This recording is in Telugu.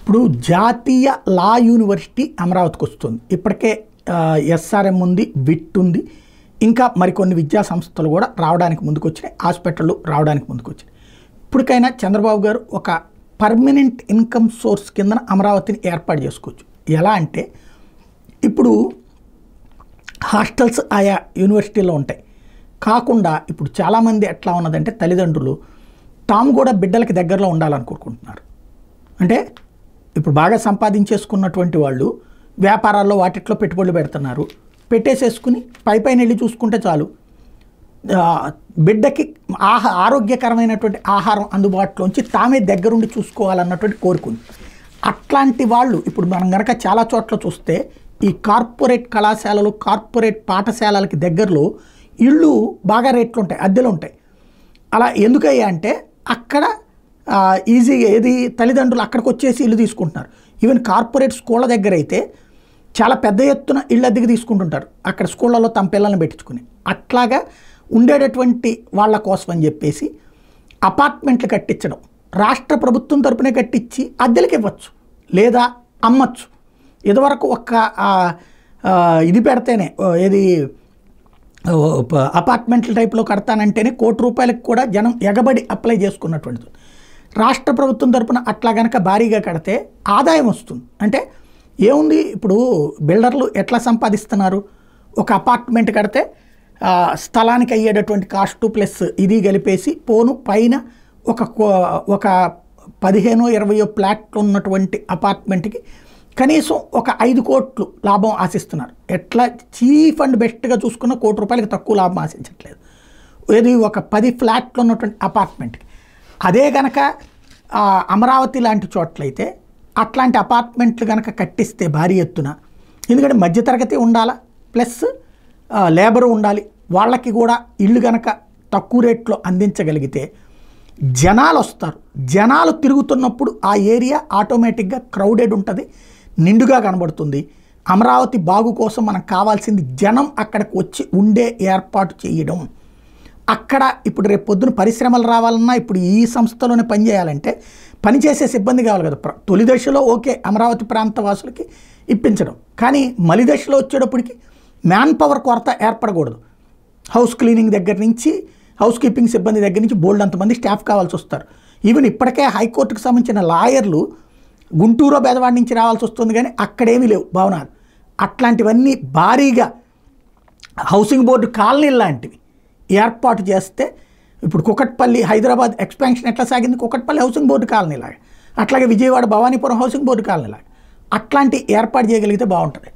ఇప్పుడు జాతీయ లా యూనివర్సిటీ అమరావతికి వస్తుంది. ఇప్పటికే ఎస్ఆర్ఎం ఉంది, విట్ ఉంది, ఇంకా మరికొన్ని విద్యా సంస్థలు కూడా రావడానికి ముందుకు వచ్చినాయి, హాస్పిటళ్ళు రావడానికి ముందుకు వచ్చినాయి. ఇప్పటికైనా చంద్రబాబు గారు ఒక పర్మనెంట్ ఇన్కమ్ సోర్స్ కింద అమరావతిని ఏర్పాటు చేసుకోవచ్చు. ఎలా అంటే ఇప్పుడు హాస్టల్స్ ఆయా యూనివర్సిటీలో ఉంటాయి కాకుండా ఇప్పుడు చాలామంది ఎట్లా ఉన్నదంటే తల్లిదండ్రులు తాము కూడా బిడ్డలకి దగ్గరలో ఉండాలనుకుంటున్నారు. అంటే ఇప్పుడు బాగా సంపాదించేసుకున్నటువంటి వాళ్ళు వ్యాపారాల్లో వాటిట్లో పెట్టుబడులు పెడుతున్నారు. పెట్టేసేసుకుని పైపైన వెళ్ళి చూసుకుంటే చాలు, బిడ్డకి ఆరోగ్యకరమైనటువంటి ఆహారం అందుబాటులోంచి తామే దగ్గరుండి చూసుకోవాలన్నటువంటి కోరుకుంది. అట్లాంటి వాళ్ళు ఇప్పుడు మనం కనుక చాలా చోట్ల చూస్తే ఈ కార్పొరేట్ కళాశాలలు, కార్పొరేట్ పాఠశాలలకి దగ్గరలో ఇళ్ళు బాగా రేట్లు ఉంటాయి, అద్దెలు ఉంటాయి. అలా ఎందుకయ్యా అంటే అక్కడ ఈజీగా ఏది తల్లిదండ్రులు అక్కడికి వచ్చేసి ఇల్లు తీసుకుంటున్నారు. ఈవెన్ కార్పొరేట్ స్కూళ్ళ దగ్గర అయితే చాలా పెద్ద ఎత్తున ఇళ్ళు అద్దెకి తీసుకుంటుంటారు అక్కడ స్కూళ్ళలో తమ పిల్లల్ని పెట్టించుకుని. అట్లాగా ఉండేటటువంటి వాళ్ళ కోసం అని చెప్పేసి అపార్ట్మెంట్లు కట్టించడం, రాష్ట్ర ప్రభుత్వం తరపునే కట్టించి అద్దెలకి ఇవ్వచ్చు లేదా అమ్మచ్చు. ఇదివరకు ఒక ఇది పెడితేనే ఏది అపార్ట్మెంట్ల టైప్లో కడతానంటేనే ₹1,00,00,000 కూడా జనం ఎగబడి అప్లై చేసుకున్నటువంటిది. రాష్ట్ర ప్రభుత్వం తరపున అట్లా కనుక భారీగా కడితే ఆదాయం వస్తుంది. అంటే ఏముంది, ఇప్పుడు బిల్డర్లు ఎట్లా సంపాదిస్తున్నారు, ఒక అపార్ట్మెంట్ కడితే స్థలానికి అయ్యేటటువంటి కాస్టు ప్లస్ ఇది కలిపేసి పోను పైన ఒక 15-20 ఫ్లాట్లు ఉన్నటువంటి అపార్ట్మెంట్కి కనీసం ఒక 5 కోట్లు లాభం ఆశిస్తున్నారు. ఎట్లా చీఫ్ అండ్ బెస్ట్గా చూసుకున్న ₹1,00,00,000 తక్కువ లాభం ఆశించట్లేదు. ఏది ఒక 10 ఫ్లాట్లు ఉన్నటువంటి అపార్ట్మెంట్కి. అదే కనుక అమరావతి లాంటి చోట్లయితే అట్లాంటి అపార్ట్మెంట్లు కనుక కట్టిస్తే భారీ ఎత్తున, ఎందుకంటే మధ్యతరగతి ఉండాలా ప్లస్ లేబరు ఉండాలి, వాళ్ళకి కూడా ఇళ్ళు కనుక తక్కువ రేట్లో అందించగలిగితే జనాలు వస్తారు. జనాలు తిరుగుతున్నప్పుడు ఆ ఏరియా ఆటోమేటిక్గా క్రౌడెడ్ ఉంటుంది, నిండుగా కనబడుతుంది. అమరావతి బాగు కోసం మనకు కావాల్సింది జనం అక్కడికి వచ్చి ఉండే ఏర్పాటు చేయడం. అక్కడ ఇప్పుడు రేపు పొద్దున పరిశ్రమలు రావాలన్నా ఇప్పుడు ఈ సంస్థలోనే పనిచేయాలంటే పనిచేసే సిబ్బంది కావాలి కదా. తొలి దశలో ఓకే అమరావతి ప్రాంత వాసులకి ఇప్పించడం, కానీ మలి దశలో వచ్చేటప్పటికి మ్యాన్ పవర్ కొరత ఏర్పడకూడదు. హౌస్ క్లీనింగ్ దగ్గర నుంచి హౌస్ కీపింగ్ సిబ్బంది దగ్గర నుంచి బోల్డ్ అంతమంది స్టాఫ్ కావాల్సి వస్తారు. ఈవెన్ ఇప్పటికే హైకోర్టుకు సంబంధించిన లాయర్లు గుంటూరు బెదవాడ నుంచి రావాల్సి వస్తుంది, కానీ అక్కడేమీ లేవు భవనాలు. అట్లాంటివన్నీ భారీగా హౌసింగ్ బోర్డు కాలనీలు లాంటివి ఏర్పాటు చేస్తే ఇప్పుడు కుకట్పల్లి హైదరాబాద్ ఎక్స్పాన్షన్ ఎట్లా సాగింది, కుకట్పల్లి హౌసింగ్ బోర్డు కాలనీలాగా, అట్లాగే విజయవాడ భవానీపురం హౌసింగ్ బోర్డు కాలనీలాగా అట్లాంటి ఏర్పాటు చేయగలిగితే బాగుంటుంది.